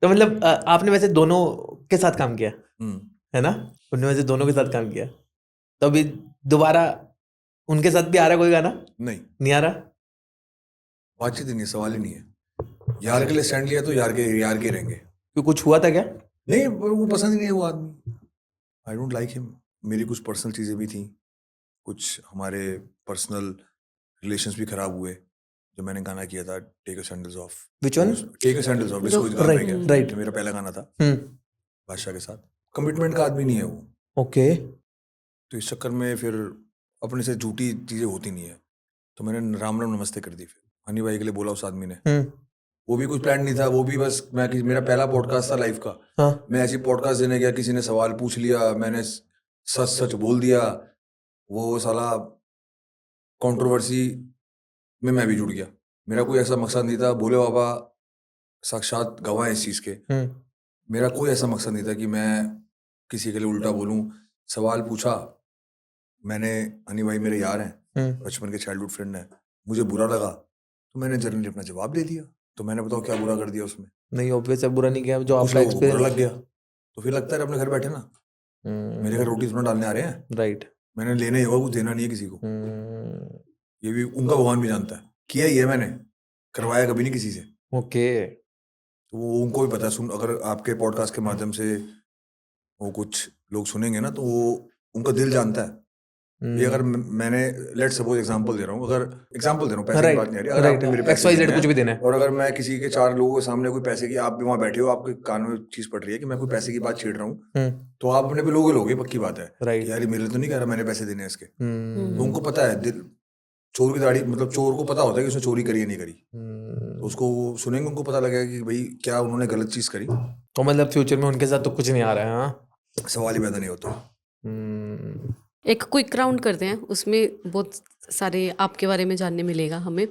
तो मतलब आपने वैसे दोनों के साथ काम किया है ना? उनने वैसे दोनों के साथ काम किया, तो अभी दोबारा उनके साथ भी आ रहा है कोई गाना? नहीं आ रहा? बातचीत ही नहीं, सवाल ही नहीं है। यार के लिए स्टैंड लिया तो यार के रहेंगे। क्यों, कुछ हुआ था क्या? नहीं, वो पसंद ही नहीं है वो आदमी। I don't like him. मेरी कुछ पर्सनल चीजें भी थी, कुछ हमारे पर्सनल रिलेशंस भी खराब हुए जब मैंने गाना किया था take a sandals off. Which one? Take a sandals off, disco गाना Right, गया right. मेरा पहला गाना था हम्म, बादशाह के साथ। कमिटमेंट का आदमी नहीं है वो, ओके। तो इस चक्कर में फिर अपने से झूठी चीजें होती नहीं है, तो मैंने राम राम नमस्ते कर दी। फिर हनी भाई के लिए बोला उस आदमी ने, वो भी कुछ प्लान नहीं था, वो भी बस मेरा पहला पॉडकास्ट था लाइफ का। हाँ, मैं ऐसी पॉडकास्ट देने गया, किसी ने सवाल पूछ लिया, मैंने सच सच बोल दिया, वो साला कंट्रोवर्सी में मैं भी जुड़ गया। मेरा कोई ऐसा मकसद नहीं था, भोले बाबा साक्षात गवाह हैं इस चीज के। मेरा कोई ऐसा मकसद नहीं था कि मैं किसी के लिए उल्टा बोलूं। सवाल पूछा मैंने, हनी भाई मेरे यार हैं, बचपन के चाइल्डहुड फ्रेंड हैं, मुझे बुरा लगा तो मैंने जनरली अपना जवाब दे दिया। तो मैंने बताओ क्या बुरा कर दिया उसमें? नहीं ऑब्वियस है, बुरा नहीं किया, जो कुछ आपका लोगों को बुरा एक्सपीरियंस। लग गया, तो फिर लगता है अपने घर बैठे ना, मेरे घर रोटी थोड़ा डालने आ रहे हैं, राइट। मैंने लेना ही होगा, कुछ देना नहीं है किसी को। ये भी उनका भगवान भी जानता है, किया ही है मैंने, करवाया कभी नहीं किसी से। ओके। तो वो उनको भी पता है। सुन, अगर आपके पॉडकास्ट के माध्यम से वो कुछ लोग सुनेंगे ना, तो वो उनका दिल जानता है। ये अगर मैंने लेट सपोज एग्जांपल दे रहा हूँ, अगर एग्जांपल दे रहा हूँ, पैसे की बात नहीं आ रही, अगर आपने मेरे पैसे देने कुछ भी देना हैं है। और अगर मैं किसी के 4 लोगों के सामने कोई पैसे की, आप भी वहां बैठे हो, आपके कान में चीज पड़ रही है कि मैं कोई पैसे की बात छेड़ रहा हूँ, तो आप अपने पे लोगे, पक्की बात है कि यार ये मेरे लिए तो नहीं कह रहा मैंने पैसे देने हैं इसके। तो उनको पता है, दिल चोर की दाढ़ी, मतलब चोर को पता होता है कि उसने चोरी करी है नहीं करी, तो उसको वो सुनेंगे, उनको पता लगेगा कि भाई क्या उन्होंने गलत चीज करी। तो मतलब फ्यूचर में उनके साथ तो कुछ नहीं आ रहा है? हाँ, सवाल ही पैदा नहीं होता। एक क्विक राउंड करते हैं, उसमें बहुत सारे आपके बारे में जानने मिलेगा हमें।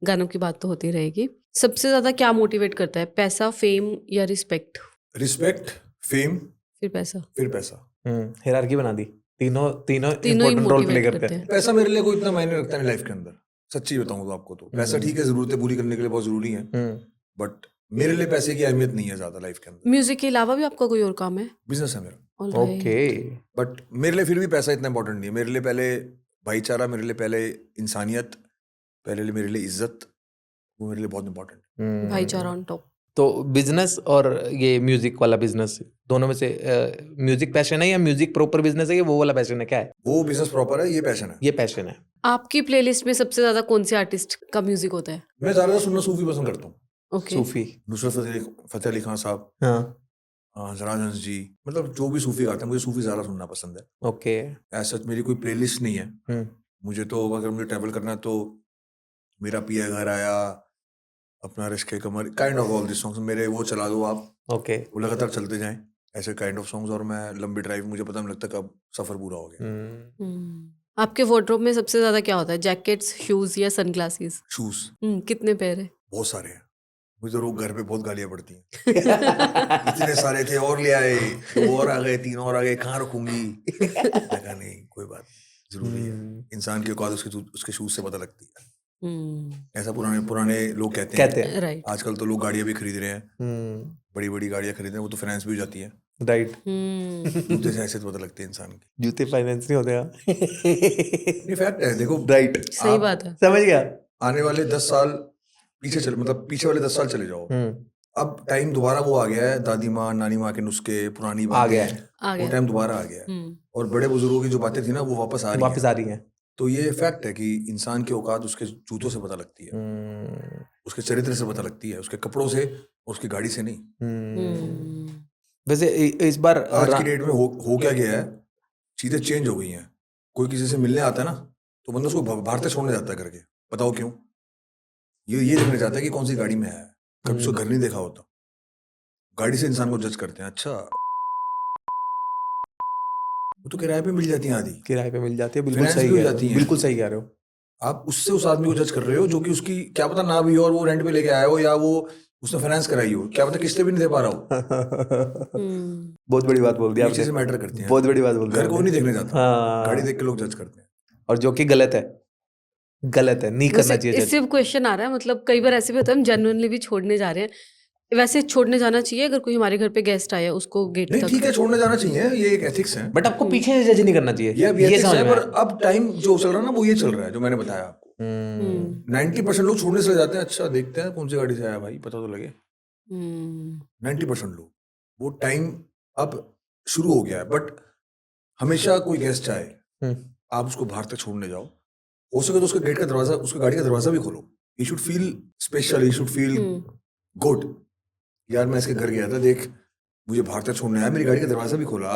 गानों की बात तो होती रहेगी। सबसे ज्यादा क्या मोटिवेट करता है, पैसा, फेम या रिस्पेक्ट? रिस्पेक्ट, फेम, फिर पैसा। फिर पैसा। हायरार्की बना दी, तीनों तीनों तीनों ही इंपॉर्टेंट रोल प्ले मोटिवेट करते करते हैं। हैं। पैसा मेरे लिए कोई इतना मायने रखता नहीं लाइफ के अंदर, सच्ची बताऊं तो आपको। तो पैसा ठीक है, जरूरतें पूरी करने के लिए बहुत जरूरी है, बट मेरे लिए पैसे की अहमियत नहीं है ज्यादा लाइफ के अंदर। म्यूजिक के अलावा भी आपका कोई और काम है? बिजनेस है मेरा, Alright. ओके। बट मेरे लिए फिर भी पैसा इतना इंपॉर्टेंट नहीं है। मेरे लिए पहले भाईचारा, मेरे लिए पहले इंसानियत, पहले मेरे लिए इज्जत, वो मेरे लिए बहुत इंपॉर्टेंट। भाईचारा ऑन टॉप। तो बिजनेस और ये म्यूजिक वाला बिजनेस, दोनों में से म्यूजिक पैशन है या म्यूजिक प्रॉपर बिजनेस है, ये वो वाला पैशन है, क्या है? वो बिजनेस प्रॉपर है, ये पैशन है। ये पैशन है। आपकी प्लेलिस्ट में सबसे ज्यादा कौन से आर्टिस्ट का म्यूजिक होता है? मैं ज्यादा सुनना सूफी पसंद करता हूँ। ओके। सूफी। नुसरत फतेह अली खान साहब, हाँ, जराज हंस जी, मतलब जो भी सूफी गाते हैं, मुझे सूफी ज्यादा सुनना पसंद है। ओके। ऐसा मेरी कोई प्लेलिस्ट नहीं है। मुझे तो अगर मुझे ट्रैवल करना है तो मेरा पिया घर आया, अपना रिश्के कमर, kind of all this songs मेरे वो चला दो आप, ओके। वो लगातार चलते जाएं, ऐसे काइंड ऑफ सॉन्ग्स। और मैं लंबी ड्राइव, मुझे पता नहीं लगता कब सफर पूरा हो गया। आपके वार्डरोब में सबसे ज्यादा क्या होता है, जैकेट्स, शूज या सनग्लासेस? शूज कितने पेयर है? बहुत सारे हैं। मुझे तो रोज घर पे बहुत गालियां पड़ती हैं। इतने सारे थे और ले आए, 2 और आ गए, 3 और आ गए, कहाँ रखूंगी? मैं कहा नहीं, कोई बात नहीं, जरूरी है। इंसान की औकात उसके शूज से पता लगती है। ऐसा पुराने लोग कहते हैं। राइट। आजकल तो लोग गाड़ियां भी खरीद रहे हैं, बड़ी बड़ी गाड़ियां खरीद रहे हैं, वो तो फाइनेंस भी हो जाती है। राइट। जूते से ऐसे तो पता लगती है इंसान की। जूते फाइनेंस नहीं होते हैं। ये फैक्ट है, देखो। राइट, सही बात है। समझ गया। आने वाले 10 साल पीछे चले, मतलब पीछे वाले 10 साल चले जाओ, अब टाइम दोबारा वो आ गया है, दादी माँ नानी माँ के नुस्खे, पुरानी बातें, वो टाइम दोबारा आ गया है, और बड़े बुजुर्गों की जो बातें थी ना, वो वापस आ रही हैं। तो ये फैक्ट है कि इंसान की औकात उसके जूतों से पता लगती है, उसके चरित्र से पता लगती है, उसके कपड़ों से, उसकी गाड़ी से नहीं। वैसे इस बार आज की डेट में हो क्या गया है, चीजें चेंज हो गई हैं। कोई किसी से मिलने आता है ना, तो बंदा उसको भारत छोड़ने जाता है करके, बताओ क्यों? ये देखने जाता है कि कौन सी गाड़ी में है, कभी उसको घर नहीं देखा होता। गाड़ी से इंसान को जज करते हैं। अच्छा, वो तो किराए पे मिल जाती है, आधी किराए पे मिल जाती है, बिल्कुल Finance सही भी हो कह रहे जाती हो, हैं। बिल्कुल सही कह रहे हो। आप उससे उस आदमी को जज कर रहे हो जो कि उसकी क्या पता ना भी हो, और वो रेंट पे लेके आया हो, या वो उसने फाइनेंस कराई हो, क्या पता किस्तें भी नहीं दे पा रहा हो। बहुत बड़ी बात बोल दी ये आपने, चीजें मैटर करती हैं। बहुत बड़ी बात बोल दी घर को आपने। नहीं देखने जाता, हाँ। गाड़ी देख के लोग जज करते हैं, और जो कि गलत है, गलत है, नहीं करना चाहिए जज। इससे क्वेश्चन आ रहा है, मतलब कई बार ऐसे भी होता है हम जेन्युइनली भी छोड़ने जा रहे हैं, वैसे छोड़ने जाना चाहिए अगर कोई हमारे घर पे गेस्ट आया उसको गेट नहीं तक? ठीक है, छोड़ने जाना चाहिए, ये एक एथिक्स है, बट आपको पीछे से जज नहीं करना चाहिए, ये ये ethics समझ है, में पर आया। अब टाइम जो चल रहा है ना वो ये चल रहा है जो मैंने बताया आपको। हम्म 90% लोग छोड़ने से जाते हैं, अच्छा देखते हैं कौन सी गाड़ी से आया भाई, पता तो लगे। हम्म 90% लोग, वो टाइम अब शुरू हो गया है। बट हमेशा कोई गेस्ट आए, हम्म, आप उसको बाहर तक छोड़ने जाओ, हो सके तो उसके गेट का दरवाजा, उसकी गाड़ी का दरवाजा भी खोलो। He should feel special, he should feel good, यार मैं इसके घर गया था, देख मुझे बाहर तक छोड़ने आया, मेरी गाड़ी का दरवाजा भी खोला,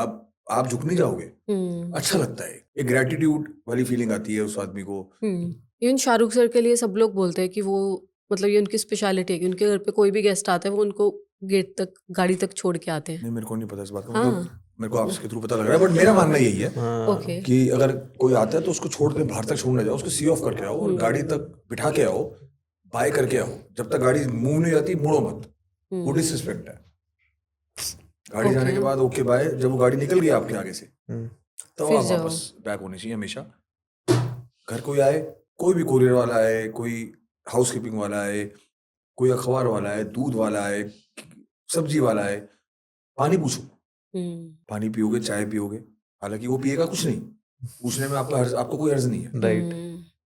आप झुक नहीं जाओगे, अच्छा लगता है, एक ग्रेटिट्यूड वाली फीलिंग आती है उस आदमी को। इवन शाहरुख सर के लिए सब लोग बोलते हैं कि वो मतलब ये उनकी स्पेशलिटी है कि उनके घर पे कोई भी गेस्ट आता है वो उनको गेट तक गाड़ी तक छोड़ के आते हैं। नहीं मेरे को नहीं पता इस बात का, हाँ। मतलब मेरे को आपके थ्रू पता लग रहा है, बट मेरा मानना यही है हाँ, ओके। कि अगर कोई आता है तो उसको छोड़ के बाहर तक छोड़ने जाओ, उसको सी ऑफ करके आओ और गाड़ी तक बिठा के आओ, बाय करके आओ, जब तक गाड़ी मूव नहीं जाती मुड़ो मत, वो डिसरिस्पेक्ट है। गाड़ी जाने के बाद ओके बाय, जब वो गाड़ी निकल गई आपके आगे से हम्म, तो फिर आप जाओ। वापस बैक होनी चाहिए हमेशा। घर कोई आए, कोई भी कुरियर वाला आए, कोई हाउसकीपिंग वाला आए, कोई अखबार वाला है, दूध वाला है, सब्जी वाला है, पानी पूछो, पानी पियोगे, चाय पियोगे, हालांकि वो पिएगा कुछ नहीं, पूछने में आपको कोई अर्ज नहीं है। राइट।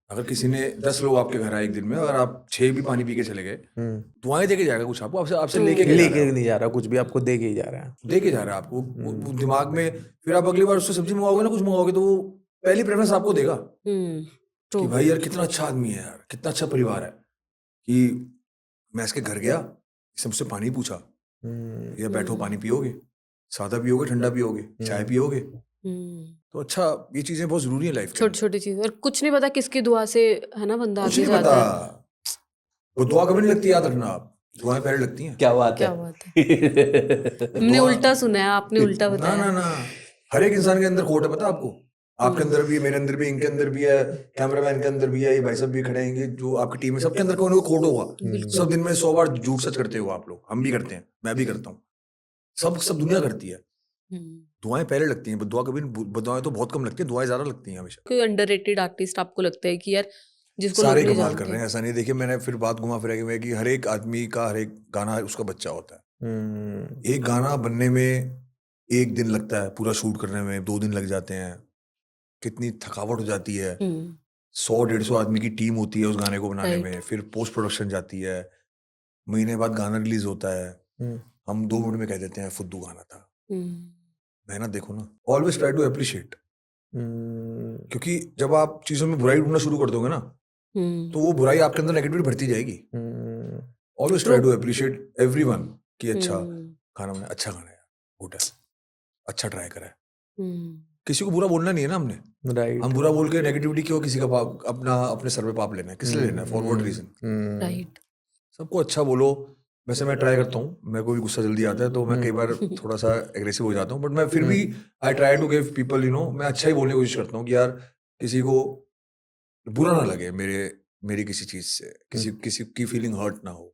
अगर किसी ने 10 लोग आपके घर आए एक दिन में, अगर आप 6 भी पानी पी के चले गए, दुआएं दे के जाएगा कुछ आपको, आपसे लेके नहीं जा रहा, कुछ भी आपको दे के ही जा रहा है, दे के जा रहा है आपको वो दिमाग में। फिर आप अगली बार उससे सब्जी मंगाओगे ना, कुछ मंगाओगे, तो वो पहली प्रेफरेंस आपको देगा कि भाई यार कितना अच्छा आदमी है, यार कितना अच्छा परिवार है, कि मैं इसके घर गया, इसने मुझसे पानी पूछा, या बैठो पानी पियोगे, सादा पियोगे, ठंडा पियोगे, चाय पियोगे, तो अच्छा ये चीजें बहुत जरूरी है लाइफ में। छोटी छोटी चीज, और कुछ नहीं पता किसकी दुआ से है ना बंदा कुछ आगे नहीं जाता पता, है। वो दुआ कभी नहीं लगती, याद रखना आप, दुआएं पहले लगती हैं। क्या बात क्या है। बात है। हमने उल्टा सुना है, आपने उल्टा ना बताया। ना, हर एक इंसान के अंदर खोट है, पता है आपको, आपके अंदर भी है, मेरे अंदर भी, इनके अंदर भी है, कैमरामैन के अंदर भी है, ये भाई साहब भी खड़े हैं, जो आपकी टीम है, सबके अंदर कोई ना कोई खोट होगा। सब दिन में 100 बार झूठ सच करते हो आप लोग, हम भी करते हैं, मैं भी करता हूँ, सब दुनिया करती है। दुआएं पहले लगती हैं, दुआ कभी, दुआएं तो बहुत कम लगती है, दुआएं ज्यादा लगती हैं हमेशा। कोई अंडररेटेड आर्टिस्ट आपको लगता है कि यार जिसको लोग सारे नहीं कमाल कर जानते? रहे हैं, ऐसा नहीं, देखिए मैंने फिर बात घुमा फिरा के मैं कि हर एक आदमी का हर एक गाना उसका बच्चा होता है। एक गाना बनने में 1 दिन लगता है, पूरा शूट करने में 2 दिन लग जाते हैं, कितनी थकावट हो जाती है, 100-150 आदमी की टीम होती है उस गाने को बनाने में, फिर पोस्ट प्रोडक्शन जाती है, महीने बाद गाना रिलीज होता है, हम 2 मिनट में कह देते हैं फुद्दू गाना था। मेहनत देखो ना, ऑलवेज ट्राई टू अप्रिशिएट, क्योंकि जब आप चीजों में बुराई ढूंढना शुरू कर दोगे ना, तो वो बुराई आपके अंदर नेगेटिविटी बढ़ती जाएगी। Always try to appreciate everyone कि अच्छा गाना बना, अच्छा गाना है, गुड है, अच्छा ट्राई करा है। किसी को बुरा बोलना नहीं है ना हमने, राइट। हम बुरा बोल के नेगेटिविटी क्यों किसी का पाप अपने सर पे पाप लेना है, किस लिए लेना है, फॉर व्हाट रीजन। राइट। सबको अच्छा बोलो। वैसे मैं ट्राई करता हूँ, मेरे को भी गुस्सा जल्दी आता है, तो मैं कई बार थोड़ा सा एग्रेसिव हो जाता हूँ, बट मैं फिर भी I try to give people, मैं अच्छा ही बोलने की कोशिश करता हूँ कि यार किसी को बुरा ना लगे मेरी किसी चीज से, किसी की फीलिंग हर्ट ना हो।